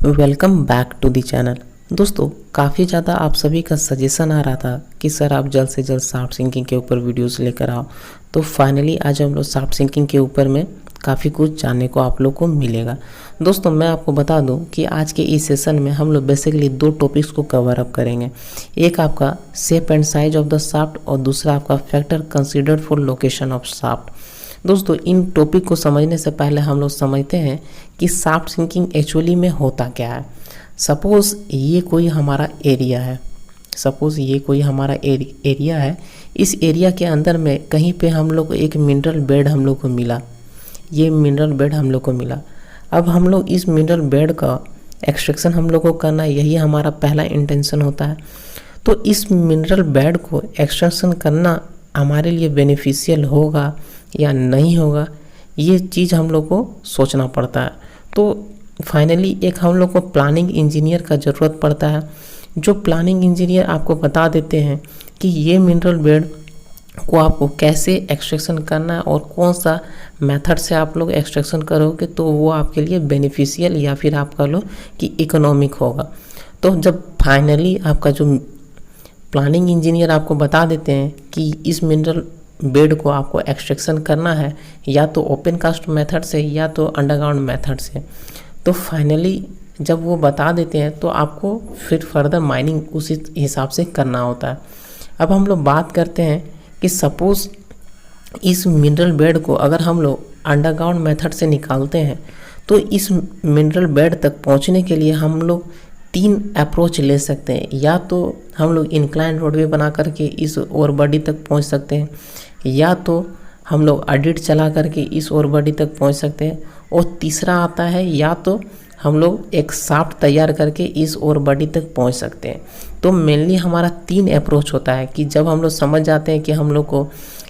Welcome back to the channel. दोस्तों, काफ़ी ज़्यादा आप सभी का सजेशन आ रहा था कि सर आप जल्द से जल्द सॉफ्ट सिंकिंग के ऊपर वीडियोस लेकर आओ। तो फाइनली आज हम लोग सॉफ्ट सिंकिंग के ऊपर में काफ़ी कुछ जानने को आप लोग को मिलेगा। दोस्तों, मैं आपको बता दूं कि आज के इस सेशन में हम लोग बेसिकली दो टॉपिक्स को कवर अप करेंगे। एक आपका shape and size of the shaft और दूसरा आपका factor considered for location of shaft. दोस्तों, इन टॉपिक को समझने से पहले हम लोग समझते हैं कि सॉफ्ट सिंकिंग एक्चुअली में होता क्या है। सपोज़ ये कोई हमारा एरिया है, एरिया है। इस एरिया के अंदर में कहीं पे हम लोग को एक मिनरल बेड हम लोग को मिला। ये मिनरल बेड हम लोग को मिला। अब हम लोग इस मिनरल बेड का एक्सट्रैक्शन हम लोग को करना, यही हमारा पहला इंटेंशन होता है। तो इस मिनरल बेड को एक्सट्रैक्शन करना हमारे लिए बेनिफिशियल होगा या नहीं होगा, ये चीज़ हम लोग को सोचना पड़ता है। तो फाइनली एक हम लोग को प्लानिंग इंजीनियर का ज़रूरत पड़ता है, जो प्लानिंग इंजीनियर आपको बता देते हैं कि ये मिनरल बेड को आपको कैसे एक्सट्रैक्शन करना है और कौन सा मेथड से आप लोग एक्सट्रैक्शन करोगे तो वो आपके लिए बेनिफिशियल या फिर आप कह लो कि इकोनॉमिक होगा। तो जब फाइनली आपका जो प्लानिंग इंजीनियर आपको बता देते हैं कि इस मिनरल बेड को आपको एक्सट्रैक्शन करना है या तो ओपन कास्ट मेथड से या तो अंडरग्राउंड मेथड से, तो फाइनली जब वो बता देते हैं तो आपको फिर फर्दर माइनिंग उसी हिसाब से करना होता है। अब हम लोग बात करते हैं कि सपोज़ इस मिनरल बेड को अगर हम लोग अंडरग्राउंड मेथड से निकालते हैं तो इस मिनरल बेड तक पहुंचने के लिए हम लोग 3 अप्रोच ले सकते हैं। या तो हम लोग इंक्लाइन रोडवे बना करके इस ओर बॉडी तक पहुंच सकते हैं, या तो हम लोग एडिट चला करके इस ओर बॉडी तक पहुंच सकते हैं, और तीसरा आता है या तो हम लोग एक शाफ्ट तैयार करके इस ओर बॉडी तक पहुंच सकते हैं। तो मेनली हमारा 3 अप्रोच होता है कि जब हम लोग समझ जाते हैं कि हम लोग को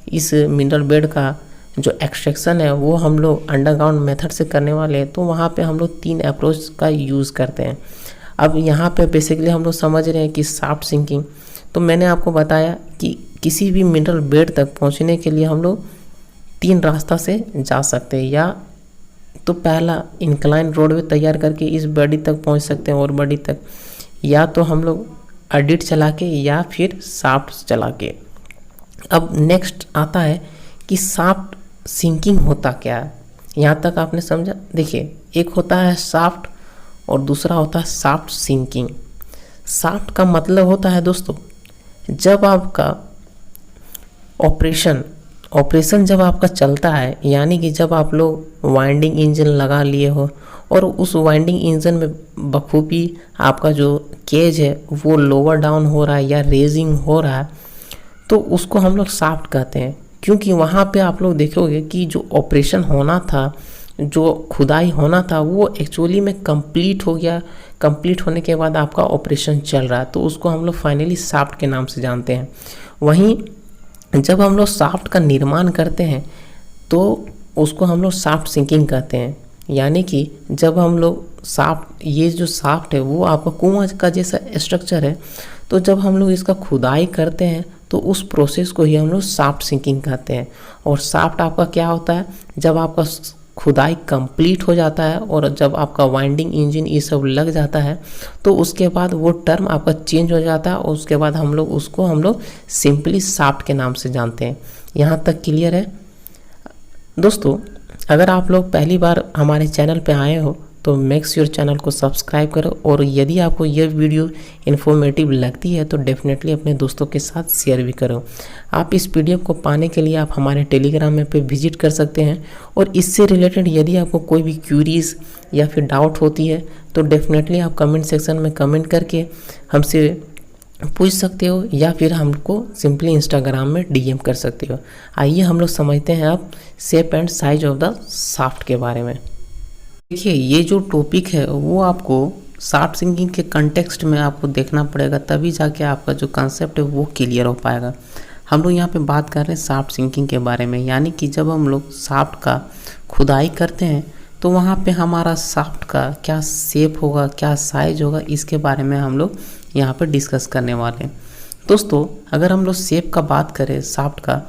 इस मिनरल बेड का जो एक्सट्रैक्शन है वो हम लोग अंडरग्राउंड मेथड से करने वाले हैं, तो वहाँ पे हम लोग 3 अप्रोच का यूज़ करते हैं। अब यहाँ पे बेसिकली हम लोग समझ रहे हैं कि सॉफ्ट सिंकिंग, तो मैंने आपको बताया कि किसी भी मिनरल बेड तक पहुँचने के लिए हम लोग 3 रास्ता से जा सकते हैं। या तो पहला इंक्लाइन रोडवे तैयार करके इस बॉडी तक पहुँच सकते हैं और बॉडी तक, या तो हम लोग एडिट चला के या फिर शाफ्ट चला के। अब नेक्स्ट आता है कि सॉफ्ट सिंकिंग होता क्या है। यहाँ तक आपने समझा। देखिए, एक होता है शाफ्ट और दूसरा होता है सॉफ्ट सिंकिंग। शाफ्ट का मतलब होता है दोस्तों, जब आपका ऑपरेशन जब आपका चलता है, यानी कि जब आप लोग वाइंडिंग इंजन लगा लिए हो और उस वाइंडिंग इंजन में बखूबी आपका जो केज है वो लोअर डाउन हो रहा है या रेजिंग हो रहा है, तो उसको हम लोग शाफ्ट कहते हैं। क्योंकि वहाँ पे आप लोग देखोगे कि जो ऑपरेशन होना था, जो खुदाई होना था, वो एक्चुअली में कंप्लीट हो गया। कंप्लीट होने के बाद आपका ऑपरेशन चल रहा है, तो उसको हम लोग फाइनली शाफ्ट के नाम से जानते हैं। वहीं जब हम लोग शाफ्ट का निर्माण करते हैं तो उसको हम लोग शाफ्ट सिंकिंग कहते हैं। यानी कि जब हम लोग शाफ्ट, ये जो शाफ्ट है वो आपका कुआं का जैसा स्ट्रक्चर है, तो जब हम लोग इसका खुदाई करते हैं तो उस प्रोसेस को ही हम लोग शाफ्ट सिंकिंग कहते हैं। और शाफ्ट आपका क्या होता है, जब आपका खुदाई कंप्लीट हो जाता है और जब आपका वाइंडिंग इंजन ये सब लग जाता है, तो उसके बाद वो टर्म आपका चेंज हो जाता है और उसके बाद हम लोग सिंपली शाफ्ट के नाम से जानते हैं। यहाँ तक क्लियर है दोस्तों? अगर आप लोग पहली बार हमारे चैनल पे आए हो तो मेक श्योर चैनल को सब्सक्राइब करो, और यदि आपको यह वीडियो इन्फॉर्मेटिव लगती है तो डेफिनेटली अपने दोस्तों के साथ शेयर भी करो। आप इस पीडीएफ को पाने के लिए आप हमारे टेलीग्राम में पे विजिट कर सकते हैं, और इससे रिलेटेड यदि आपको कोई भी क्यूरीज या फिर डाउट होती है तो डेफिनेटली आप कमेंट सेक्शन में कमेंट करके हमसे पूछ सकते हो, या फिर हमको सिंपली इंस्टाग्राम में डीएम कर सकते हो। आइए हम लोग समझते हैं अब shape and size of the shaft के बारे में। देखिए, ये जो टॉपिक है वो आपको सॉफ्ट सिंकिंग के कंटेक्स्ट में आपको देखना पड़ेगा, तभी जाके आपका जो कॉन्सेप्ट है वो क्लियर हो पाएगा। हम लोग यहाँ पे बात कर रहे हैं सॉफ्ट सिंकिंग के बारे में, यानी कि जब हम लोग शाफ्ट का खुदाई करते हैं तो वहाँ पे हमारा शाफ्ट का क्या शेप होगा, क्या साइज होगा, इसके बारे में हम लोग यहाँ पे डिस्कस करने वाले हैं। दोस्तों, अगर हम लोग शेप का बात करें शाफ्ट का,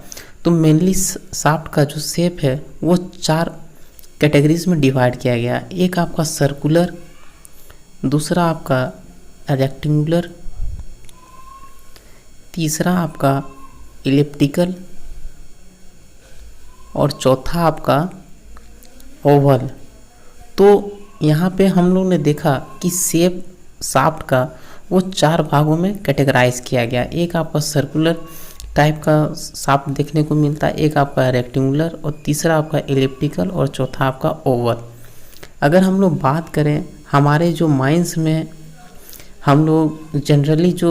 तो मेनली शाफ्ट का जो शेप है वो 4 कैटेगरीज में डिवाइड किया गया। एक आपका सर्कुलर, दूसरा आपका रेक्टेंगुलर, तीसरा आपका इलिप्टिकल और चौथा आपका ओवल। तो यहाँ पे हम लोग ने देखा कि शेप शाफ्ट का वो 4 भागों में कैटेगराइज किया गया। एक आपका सर्कुलर टाइप का शाफ्ट देखने को मिलता है, एक आपका रेक्टेंगुलर और तीसरा आपका इलिप्टिकल और चौथा आपका ओवल। अगर हम लोग बात करें हमारे जो माइंस में हम लोग जनरली जो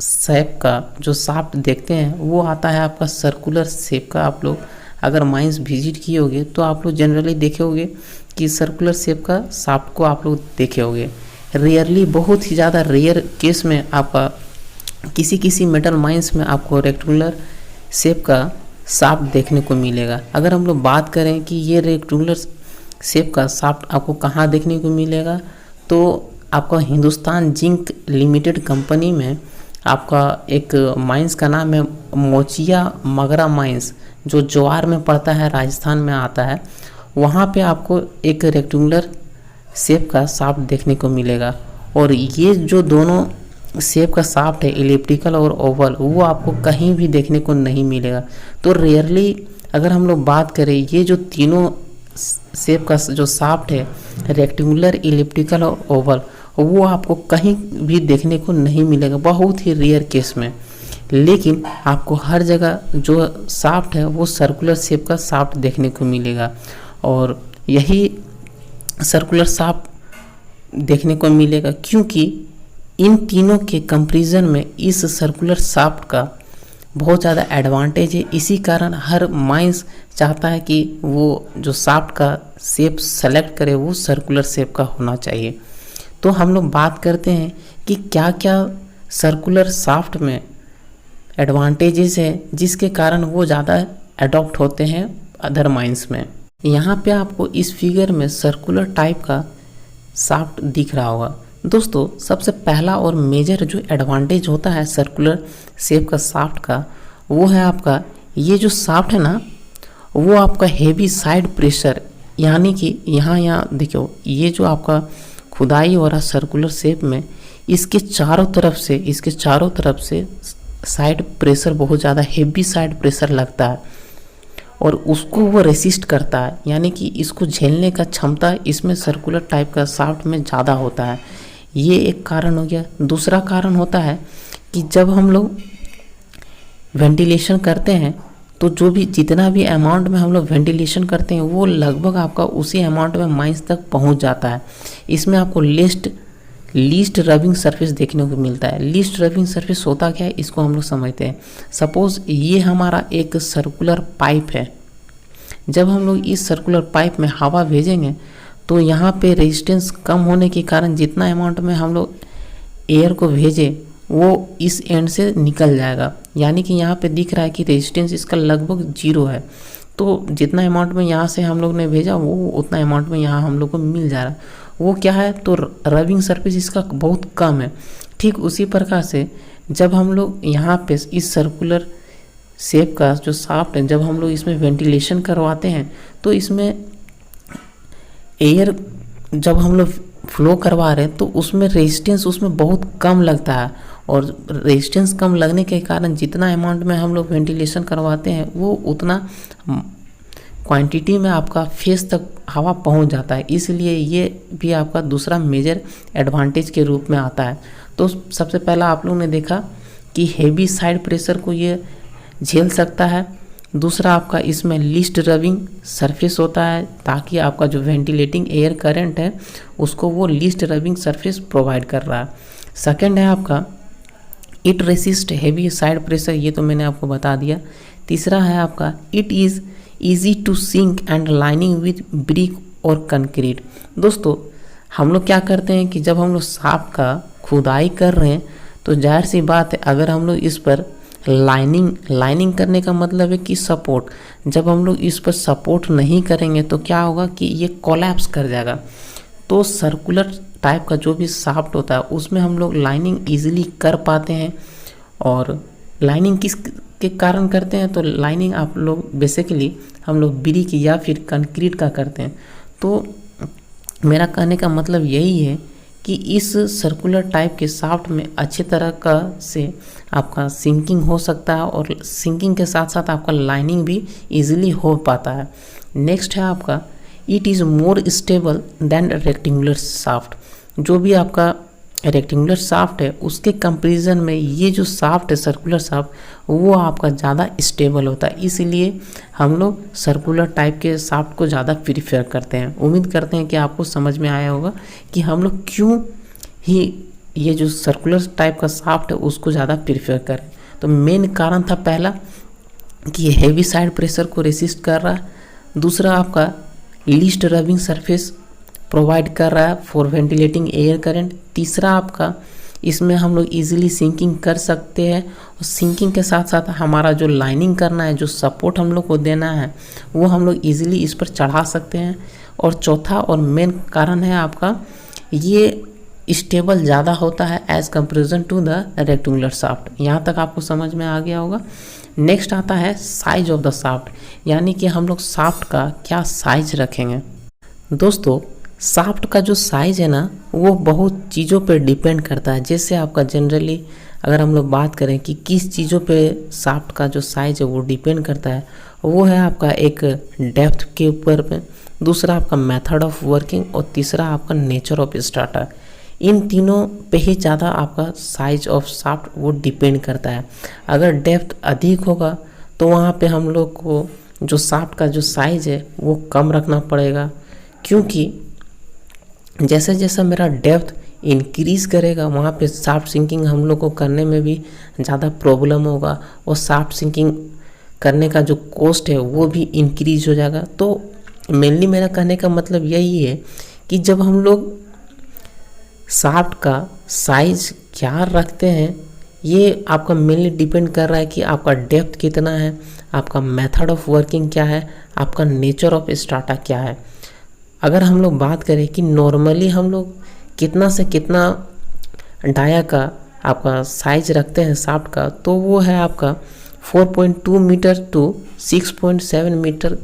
शेप का जो शाफ्ट देखते हैं वो आता है आपका सर्कुलर शेप का। आप लोग अगर माइंस विजिट किए होगे तो आप लोग जनरली देखे होगे कि सर्कुलर शेप का शाफ्ट को आप लोग देखे होगे। रेयरली, बहुत ही ज़्यादा रेयर केस में आपका किसी मेटल माइंस में आपको रेक्टेंगुलर शेप का शाफ्ट देखने को मिलेगा। अगर हम लोग बात करें कि ये रेक्टेंगुलर शेप का शाफ्ट आपको कहाँ देखने को मिलेगा, तो आपका हिंदुस्तान जिंक लिमिटेड कंपनी में आपका एक माइंस का नाम है मोचिया मगरा माइंस, जो ज्वार में पड़ता है, राजस्थान में आता है। वहाँ पे आपको एक रेक्टेंगुलर शेप का शाफ्ट देखने को मिलेगा। और ये जो दोनों शेप का शाफ्ट है, इलिप्टिकल और ओवल, वो आपको कहीं भी देखने को नहीं मिलेगा। तो रेयरली अगर हम लोग बात करें, ये जो तीनों शेप का जो शाफ्ट है, रेक्टेंगुलर, इलिप्टिकल और ओवल, वो आपको कहीं भी देखने को नहीं मिलेगा, बहुत ही रेयर केस में। लेकिन आपको हर जगह जो शाफ्ट है वो सर्कुलर शेप का शाफ्ट देखने को मिलेगा। और यही सर्कुलर शाफ्ट देखने को मिलेगा क्योंकि इन तीनों के कंपैरिजन में इस सर्कुलर शाफ्ट का बहुत ज़्यादा एडवांटेज है। इसी कारण हर माइंस चाहता है कि वो जो शाफ्ट का शेप सेलेक्ट करे वो सर्कुलर शेप का होना चाहिए। तो हम लोग बात करते हैं कि क्या क्या सर्कुलर शाफ्ट में एडवांटेजेस है जिसके कारण वो ज़्यादा अडॉप्ट होते हैं अदर माइंस में। यहाँ पे आपको इस फिगर में सर्कुलर टाइप का शाफ्ट दिख रहा होगा। दोस्तों, सबसे पहला और मेजर जो एडवांटेज होता है सर्कुलर शेप का शाफ्ट का, वो है आपका ये जो शाफ्ट है ना, वो आपका हेवी साइड प्रेशर, यानी कि यहाँ देखो, ये जो आपका खुदाई हो रहा सर्कुलर शेप में, इसके चारों तरफ से साइड प्रेशर बहुत ज़्यादा हेवी साइड प्रेशर लगता है और उसको वो रेसिस्ट करता है, यानी कि इसको झेलने का क्षमता इसमें सर्कुलर टाइप का शाफ्ट में ज़्यादा होता है। ये एक कारण हो गया। दूसरा कारण होता है कि जब हम लोग वेंटिलेशन करते हैं तो जो भी जितना भी अमाउंट में हम लोग वेंटिलेशन करते हैं वो लगभग आपका उसी अमाउंट में माइंस तक पहुंच जाता है। इसमें आपको लीस्ट रबिंग सरफेस देखने को मिलता है। लीस्ट रबिंग सरफेस होता क्या है, इसको हम लोग समझते हैं। सपोज ये हमारा एक सर्कुलर पाइप है। जब हम लोग इस सर्कुलर पाइप में हवा भेजेंगे तो यहाँ पे रेजिस्टेंस कम होने के कारण जितना अमाउंट में हम लोग एयर को भेजे वो इस एंड से निकल जाएगा, यानी कि यहाँ पे दिख रहा है कि रेजिस्टेंस इसका लगभग 0 है। तो जितना अमाउंट में यहाँ से हम लोग ने भेजा वो उतना अमाउंट में यहाँ हम लोग को मिल जा रहा है। वो क्या है, तो रबिंग सरफेस इसका बहुत कम है। ठीक उसी प्रकार से जब हम लोग यहाँ पे इस सर्कुलर शेप का जो शाफ्ट है, जब हम लोग इसमें वेंटिलेशन करवाते हैं तो इसमें एयर जब हम लोग फ्लो करवा रहे हैं तो उसमें रेजिस्टेंस उसमें बहुत कम लगता है। और रेजिस्टेंस कम लगने के कारण जितना अमाउंट में हम लोग वेंटिलेशन करवाते हैं वो उतना क्वांटिटी में आपका फेस तक हवा पहुंच जाता है। इसलिए ये भी आपका दूसरा मेजर एडवांटेज के रूप में आता है। तो सबसे पहला आप लोगों ने देखा कि हेवी साइड प्रेशर को ये झेल सकता है। दूसरा आपका इसमें लीस्ट रबिंग सरफेस होता है ताकि आपका जो वेंटिलेटिंग एयर करंट है उसको वो लीस्ट रबिंग सरफेस प्रोवाइड कर रहा है। सेकंड है आपका it resist heavy side pressure, ये तो मैंने आपको बता दिया। तीसरा है आपका it is easy to sink and lining with brick और कंक्रीट। दोस्तों, हम लोग क्या करते हैं कि जब हम लोग शाफ्ट का खुदाई कर रहे हैं तो जाहिर सी बात है अगर हम लोग इस पर लाइनिंग करने का मतलब है कि सपोर्ट, जब हम लोग इस पर सपोर्ट नहीं करेंगे तो क्या होगा कि ये कोलैप्स कर जाएगा। तो सर्कुलर टाइप का जो भी शाफ्ट होता है उसमें हम लोग लाइनिंग इजीली कर पाते हैं। और लाइनिंग किस के कारण करते हैं, तो लाइनिंग आप लोग बेसिकली हम लोग ब्रिक या फिर कंक्रीट का करते हैं। तो मेरा कहने का मतलब यही है कि इस सर्कुलर टाइप के शाफ्ट में अच्छे तरह का से आपका सिंकिंग हो सकता है और सिंकिंग के साथ साथ आपका लाइनिंग भी इजीली हो पाता है। नेक्स्ट है आपका it is more stable then rectangular shaft. जो भी आपका रेक्टेंगुलर शाफ्ट है उसके कंपैरिजन में ये जो शाफ्ट है सर्कुलर शाफ्ट वो आपका ज़्यादा स्टेबल होता है, इसीलिए हम लोग सर्कुलर टाइप के शाफ्ट को ज़्यादा प्रीफर करते हैं। उम्मीद करते हैं कि आपको समझ में आया होगा कि हम लोग क्यों ही ये जो सर्कुलर टाइप का शाफ्ट है उसको ज़्यादा प्रीफर करें। तो मेन कारण था पहला कि ये हैवी साइड प्रेशर को रेसिस्ट कर रहा है, दूसरा आपका लीस्ट रबिंग सरफेस प्रोवाइड कर रहा है फॉर वेंटिलेटिंग एयर करंट, तीसरा आपका इसमें हम लोग इजीली सिंकिंग कर सकते हैं और सिंकिंग के साथ साथ हमारा जो लाइनिंग करना है, जो सपोर्ट हम लोग को देना है वो हम लोग इजीली इस पर चढ़ा सकते हैं। और चौथा और मेन कारण है आपका ये स्टेबल ज़्यादा होता है as comparison to the rectangular shaft. यहाँ तक आपको समझ में आ गया होगा। नेक्स्ट आता है साइज ऑफ द शाफ्ट, यानी कि हम लोग शाफ्ट का क्या साइज रखेंगे। दोस्तों शाफ्ट का जो साइज़ है ना वो बहुत चीज़ों पर डिपेंड करता है। जैसे आपका जनरली अगर हम लोग बात करें कि किस चीज़ों पे शाफ्ट का जो साइज़ है वो डिपेंड करता है, वो है आपका एक डेप्थ के ऊपर में, दूसरा आपका मेथड ऑफ वर्किंग और तीसरा आपका नेचर ऑफ स्टार्टर। इन तीनों पे ही ज़्यादा आपका साइज ऑफ शाफ्ट वो डिपेंड करता है। अगर डेप्थ अधिक होगा तो वहाँ पे हम लोग को जो शाफ्ट का जो साइज़ है वो कम रखना पड़ेगा, क्योंकि जैसे जैसा मेरा डेप्थ इंक्रीज़ करेगा वहाँ पे शाफ्ट सिंकिंग हम लोग को करने में भी ज़्यादा प्रॉब्लम होगा और शाफ्ट सिंकिंग करने का जो कॉस्ट है वो भी इंक्रीज हो जाएगा। तो मेनली मेरा कहने का मतलब यही है कि जब हम लोग शाफ्ट का साइज क्या रखते हैं ये आपका मेनली डिपेंड कर रहा है कि आपका डेप्थ कितना है, आपका मेथड ऑफ वर्किंग क्या है, आपका नेचर ऑफ स्टार्टर क्या है। अगर हम लोग बात करें कि नॉर्मली हम लोग कितना से कितना डाया का आपका साइज रखते हैं शाफ्ट का, तो वो है आपका 4.2 मीटर टू 6.7 मीटर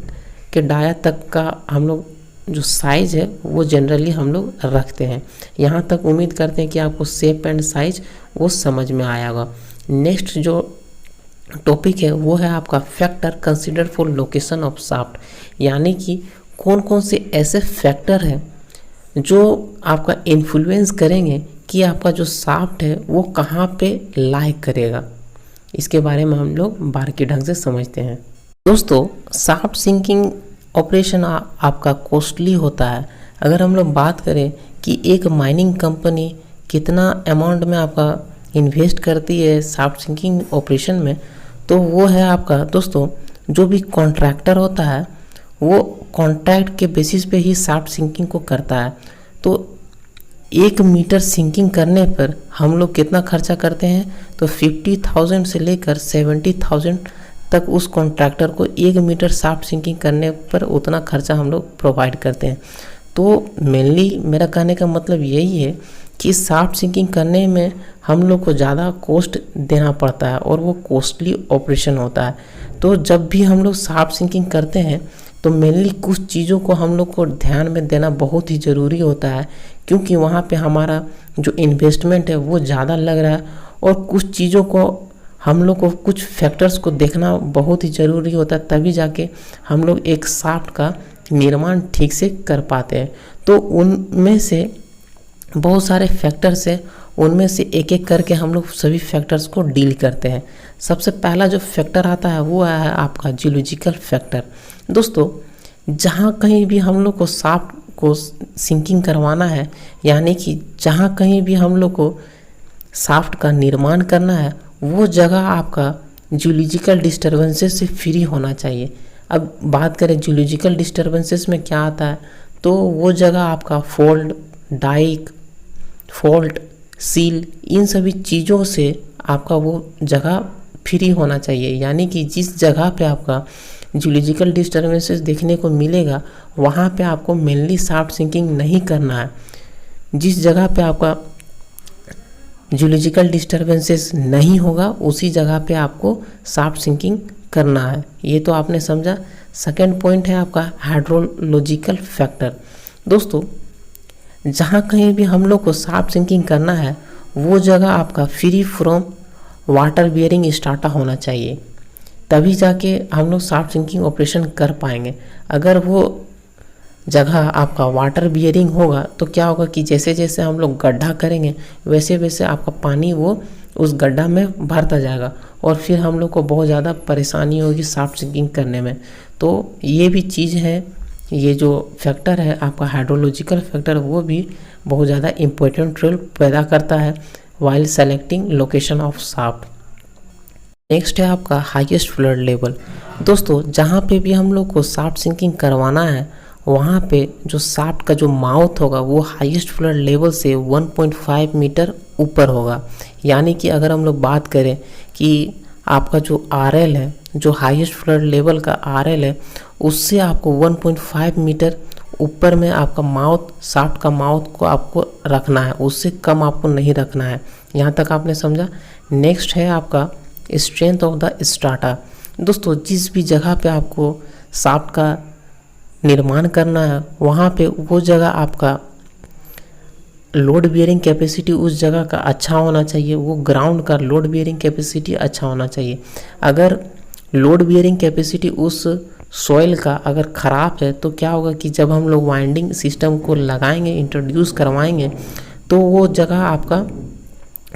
के डाया तक का हम लोग जो साइज़ है वो जनरली हम लोग रखते हैं। यहाँ तक उम्मीद करते हैं कि आपको शेप एंड साइज वो समझ में आया होगा। नेक्स्ट जो टॉपिक है वो है आपका factor consider for location of shaft, यानी कि कौन कौन से ऐसे फैक्टर हैं जो आपका इन्फ्लुएंस करेंगे कि आपका जो शाफ्ट है वो कहाँ पे लाई करेगा। इसके बारे में हम लोग बारीकी ढंग से समझते हैं। दोस्तों शाफ्ट सिंकिंग ऑपरेशन आपका कॉस्टली होता है। अगर हम लोग बात करें कि एक माइनिंग कंपनी कितना अमाउंट में आपका इन्वेस्ट करती है शाफ्ट सिंकिंग ऑपरेशन में, तो वो है आपका दोस्तों जो भी कॉन्ट्रैक्टर होता है वो कॉन्ट्रैक्ट के बेसिस पे ही शाफ्ट सिंकिंग को करता है। तो 1 मीटर सिंकिंग करने पर हम लोग कितना खर्चा करते हैं, तो 50,000 से लेकर 70,000 तक उस कॉन्ट्रैक्टर को 1 मीटर शाफ्ट सिंकिंग करने पर उतना खर्चा हम लोग प्रोवाइड करते हैं। तो मेनली मेरा कहने का मतलब यही है कि शाफ्ट सिंकिंग करने में हम लोग को ज़्यादा कॉस्ट देना पड़ता है और वो कॉस्टली ऑपरेशन होता है। तो जब भी हम लोग शाफ्ट सिंकिंग करते हैं तो मेनली कुछ चीज़ों को हम लोग को ध्यान में देना बहुत ही ज़रूरी होता है, क्योंकि वहाँ पे हमारा जो इन्वेस्टमेंट है वो ज़्यादा लग रहा है और कुछ चीज़ों को हम लोग को कुछ फैक्टर्स को देखना बहुत ही ज़रूरी होता है, तभी जाके हम लोग एक शाफ्ट का निर्माण ठीक से कर पाते हैं। तो उनमें से बहुत सारे फैक्टर्स हैं, उनमें से एक एक करके हम लोग सभी फैक्टर्स को डील करते हैं। सबसे पहला जो फैक्टर आता है वो है आपका जियोलॉजिकल फैक्टर। दोस्तों जहाँ कहीं भी हम लोग को शाफ्ट को सिंकिंग करवाना है, यानी कि जहाँ कहीं भी हम लोग को शाफ्ट का निर्माण करना है, वो जगह आपका जियोलॉजिकल डिस्टर्बेंसेस से फ्री होना चाहिए। अब बात करें जियोलॉजिकल डिस्टर्बेंसेस में क्या आता है, तो वो जगह आपका फोल्ड, डाइक, फॉल्ट, सील, इन सभी चीज़ों से आपका वो जगह फ्री होना चाहिए। यानी कि जिस जगह पे आपका जियोलॉजिकल डिस्टर्बेंसेस देखने को मिलेगा वहाँ पे आपको मेनली शाफ्ट सिंकिंग नहीं करना है। जिस जगह पे आपका जियोलॉजिकल डिस्टर्बेंसेस नहीं होगा उसी जगह पे आपको शाफ्ट सिंकिंग करना है। ये तो आपने समझा। सेकेंड पॉइंट है आपका हाइड्रोलॉजिकल फैक्टर। दोस्तों जहाँ कहीं भी हम लोग को सॉफ्ट सिंकिंग करना है वो जगह आपका फ्री फ्रॉम वाटर बियरिंग स्टार्टा होना चाहिए, तभी जाके हम लोग सॉफ्ट सिंकिंग ऑपरेशन कर पाएंगे। अगर वो जगह आपका वाटर बियरिंग होगा तो क्या होगा कि जैसे जैसे हम लोग गड्ढा करेंगे वैसे वैसे आपका पानी वो उस गड्ढा में भरता जाएगा और फिर हम लोग को बहुत ज़्यादा परेशानी होगी सॉफ्ट सिंकिंग करने में। तो ये भी चीज़ है, ये जो फैक्टर है आपका हाइड्रोलॉजिकल फैक्टर, वो भी बहुत ज़्यादा इम्पोर्टेंट रोल पैदा करता है while selecting location of shaft. Next है आपका हाईएस्ट फ्लड लेवल। दोस्तों जहाँ पे भी हम लोग को शाफ्ट सिंकिंग करवाना है वहाँ पे जो शाफ्ट का जो माउथ होगा वो हाईएस्ट फ्लड लेवल से 1.5 मीटर ऊपर होगा। यानी कि अगर हम लोग बात करें कि आपका जो RL है, जो हाईएस्ट फ्लड लेवल का RL है, उससे आपको 1.5 मीटर ऊपर में आपका माउथ, शाफ्ट का माउथ को आपको रखना है, उससे कम आपको नहीं रखना है। यहाँ तक आपने समझा। नेक्स्ट है आपका स्ट्रेंथ ऑफ द स्टार्टा। दोस्तों जिस भी जगह पे आपको शाफ्ट का निर्माण करना है वहाँ पे वो जगह आपका लोड बियरिंग कैपेसिटी उस जगह का अच्छा होना चाहिए, वो ग्राउंड का लोड बियरिंग कैपेसिटी अच्छा होना चाहिए। अगर लोड बियरिंग कैपेसिटी उस सॉइल का अगर ख़राब है तो क्या होगा कि जब हम लोग वाइंडिंग सिस्टम को लगाएंगे, इंट्रोड्यूस करवाएंगे, तो वो जगह आपका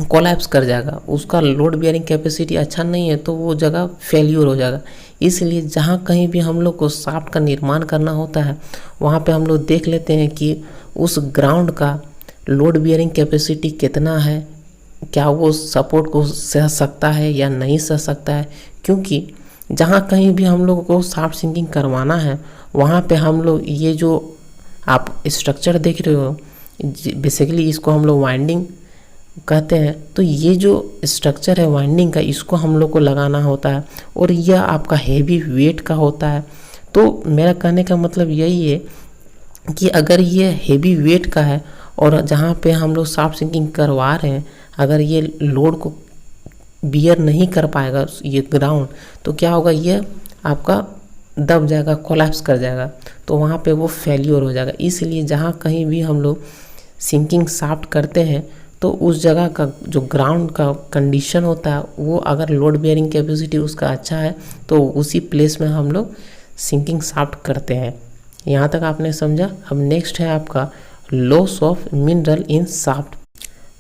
कोलैप्स कर जाएगा। उसका लोड बियरिंग कैपेसिटी अच्छा नहीं है तो वो जगह फेल्यूर हो जाएगा। इसलिए जहाँ कहीं भी हम लोग को शाफ्ट का निर्माण करना होता है वहाँ पे हम लोग देख लेते हैं कि उस ग्राउंड का लोड बियरिंग कैपेसिटी कितना है, क्या वो सपोर्ट को सह सकता है या नहीं सह सकता है। क्योंकि जहाँ कहीं भी हम लोग को शाफ्ट सिंकिंग करवाना है वहाँ पे हम लोग ये जो आप स्ट्रक्चर देख रहे हो, बेसिकली इसको हम लोग वाइंडिंग कहते हैं। तो ये जो स्ट्रक्चर है वाइंडिंग का, इसको हम लोग को लगाना होता है और यह आपका हेवी वेट का होता है। तो मेरा कहने का मतलब यही है कि अगर ये हेवी वेट का है और जहाँ पे हम लोग शाफ्ट सिंकिंग करवा रहे हैं, अगर ये लोड को बियर नहीं कर पाएगा ये ग्राउंड, तो क्या होगा, ये आपका दब जाएगा, कोलैप्स कर जाएगा, तो वहाँ पे वो फेल्यूर हो जाएगा। इसलिए जहाँ कहीं भी हम लोग सिंकिंग शाफ्ट करते हैं तो उस जगह का जो ग्राउंड का कंडीशन होता है वो अगर लोड बियरिंग कैपेसिटी उसका अच्छा है तो उसी प्लेस में हम लोग सिंकिंग शाफ्ट करते हैं। यहाँ तक आपने समझा। अब नेक्स्ट है आपका loss of mineral in shaft.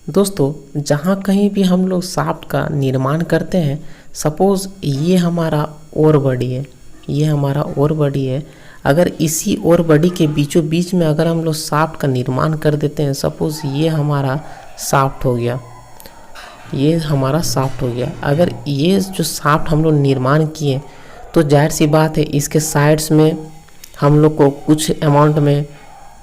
दोस्तों जहाँ कहीं भी हम लोग शाफ्ट का निर्माण करते हैं, सपोज़ ये हमारा ओर बॉडी है, ये हमारा ओर बॉडी है, अगर इसी ओर बॉडी के बीचों बीच में अगर हम लोग शाफ्ट का निर्माण कर देते हैं, सपोज़ ये हमारा शाफ्ट हो गया, ये हमारा शाफ्ट हो गया। अगर ये जो शाफ्ट हम लोग निर्माण किए तो जाहिर सी बात है इसके साइड्स में हम लोग को कुछ अमाउंट में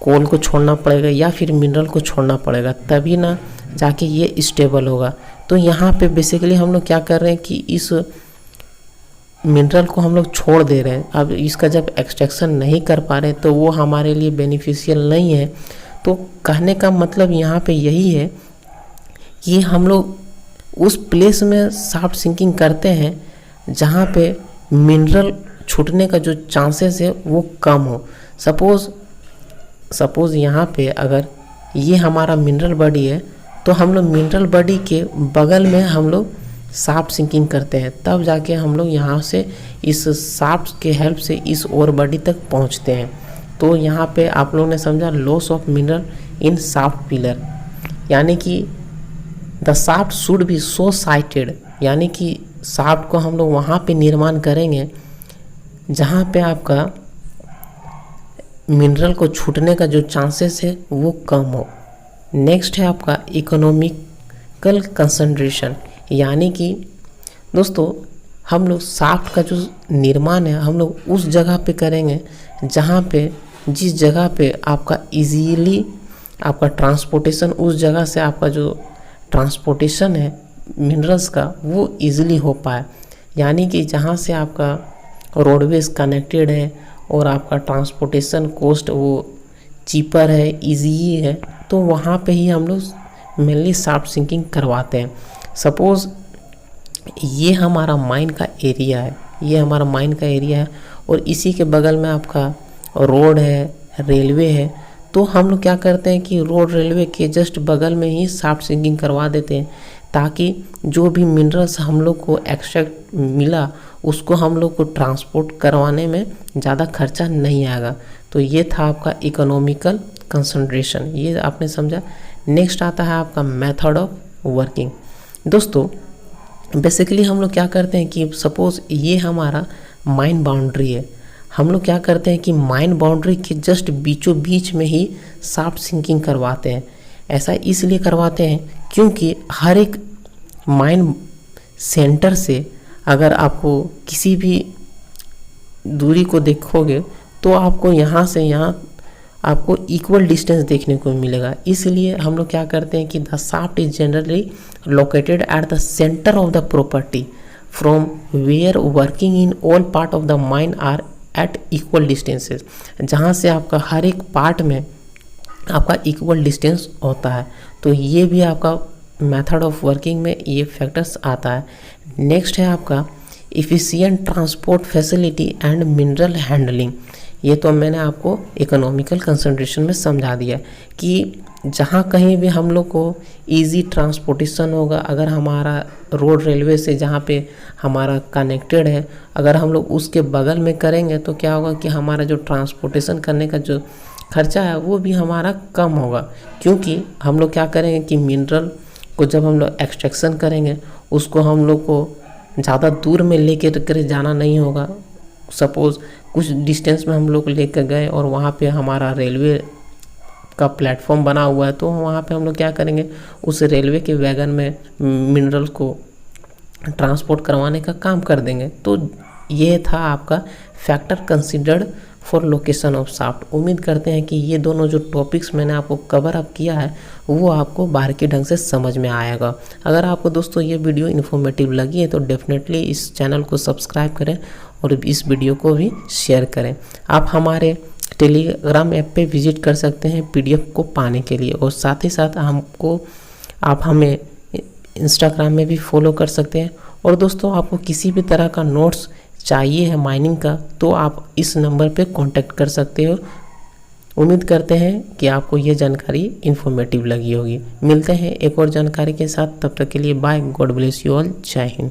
कोल को छोड़ना पड़ेगा या फिर मिनरल को छोड़ना पड़ेगा, तभी ना जाके ये स्टेबल होगा। तो यहाँ पे बेसिकली हम लोग क्या कर रहे हैं कि इस मिनरल को हम लोग छोड़ दे रहे हैं। अब इसका जब एक्सट्रैक्शन नहीं कर पा रहे तो वो हमारे लिए बेनिफिशियल नहीं है। तो कहने का मतलब यहाँ पे यही है कि हम लोग उस प्लेस में शाफ्ट सिंकिंग करते हैं जहाँ पे मिनरल छूटने का जो चांसेस है वो कम हो। सपोज़ यहाँ पे अगर ये हमारा मिनरल बॉडी है तो हम लोग मिनरल बॉडी के बगल में हम लोग शाफ्ट सिंकिंग करते हैं, तब जाके हम लोग यहाँ से इस शाफ्ट के हेल्प से इस ओर बॉडी तक पहुँचते हैं। तो यहाँ पे आप लोगों ने समझा loss of mineral in shaft pillar, यानी कि the shaft should be so sited, यानी कि शाफ्ट को हम लोग वहाँ पे निर्माण करेंगे जहाँ पे आपका मिनरल को छूटने का जो चांसेस है वो कम हो। नेक्स्ट है आपका इकोनॉमिकल कंसंट्रेशन, यानी कि दोस्तों हम लोग शाफ्ट का जो निर्माण है हम लोग उस जगह पे करेंगे जहाँ पे, जिस जगह पे आपका इजीली आपका ट्रांसपोर्टेशन, उस जगह से आपका जो ट्रांसपोर्टेशन है मिनरल्स का वो इजीली हो पाए। यानी कि जहाँ से आपका रोडवेज कनेक्टेड है और आपका ट्रांसपोर्टेशन कॉस्ट वो चीपर है, इजी है, तो वहाँ पे ही हम लोग मेनली शाफ्ट सिंकिंग करवाते हैं। सपोज़ ये हमारा माइन का एरिया है, ये हमारा माइन का एरिया है और इसी के बगल में आपका रोड है, रेलवे है, तो हम लोग क्या करते हैं कि रोड रेलवे के जस्ट बगल में ही शाफ्ट सिंकिंग करवा देते हैं, ताकि जो भी मिनरल्स हम लोग को एक्सट्रैक्ट मिला उसको हम लोग को ट्रांसपोर्ट करवाने में ज़्यादा खर्चा नहीं आएगा। तो ये था आपका इकोनॉमिकल कंसंट्रेशन, ये आपने समझा। नेक्स्ट आता है आपका मेथड ऑफ वर्किंग। दोस्तों बेसिकली हम लोग क्या करते हैं कि सपोज़ ये हमारा माइन बाउंड्री है, हम लोग क्या करते हैं कि माइन बाउंड्री के जस्ट बीचों बीच में ही शाफ्ट सिंकिंग करवाते हैं। ऐसा इसलिए करवाते हैं क्योंकि हर एक माइन सेंटर से अगर आपको किसी भी दूरी को देखोगे तो आपको यहाँ से यहाँ आपको इक्वल डिस्टेंस देखने को मिलेगा। इसलिए हम लोग क्या करते हैं कि the shaft is generally located at the centre of the property from where working in all part of the mine are at equal distances, जहाँ से आपका हर एक पार्ट में आपका इक्वल डिस्टेंस होता है। तो ये भी आपका मेथड ऑफ वर्किंग में ये फैक्टर्स आता है। नेक्स्ट है आपका efficient transport facility and mineral handling. ये तो मैंने आपको इकोनॉमिकल कंसंट्रेशन में समझा दिया कि जहाँ कहीं भी हम लोग को इजी ट्रांसपोर्टेशन होगा, अगर हमारा रोड रेलवे से जहाँ पे हमारा कनेक्टेड है अगर हम लोग उसके बगल में करेंगे तो क्या होगा कि हमारा जो ट्रांसपोर्टेशन करने का जो खर्चा है वो भी हमारा कम होगा, क्योंकि हम लोग क्या करेंगे कि मिनरल को जब हम लोग एक्सट्रैक्शन करेंगे उसको हम लोग को ज़्यादा दूर में लेकर जाना नहीं होगा। सपोज़ कुछ डिस्टेंस में हम लोग लेकर गए और वहाँ पे हमारा रेलवे का प्लेटफॉर्म बना हुआ है, तो वहाँ पे हम लोग क्या करेंगे उस रेलवे के वैगन में मिनरल को ट्रांसपोर्ट करवाने का काम कर देंगे। तो ये था आपका factor considered for location of shaft. उम्मीद करते हैं कि ये दोनों जो टॉपिक्स मैंने आपको कवर अप किया है वो आपको बारीकी ढंग से समझ में आएगा। अगर आपको दोस्तों ये वीडियो इन्फॉर्मेटिव लगी है तो डेफिनेटली इस चैनल को सब्सक्राइब करें और इस वीडियो को भी शेयर करें। आप हमारे टेलीग्राम ऐप पे विजिट कर सकते हैं पीडीएफ को पाने के लिए, और साथ ही साथ आप हमें इंस्टाग्राम में भी फॉलो कर सकते हैं। और दोस्तों आपको किसी भी तरह का नोट्स चाहिए है माइनिंग का तो आप इस नंबर पे कांटेक्ट कर सकते हो। उम्मीद करते हैं कि आपको ये जानकारी इन्फॉर्मेटिव लगी होगी। मिलते हैं एक और जानकारी के साथ, तब तक के लिए bye, God bless you all, जय हिंद।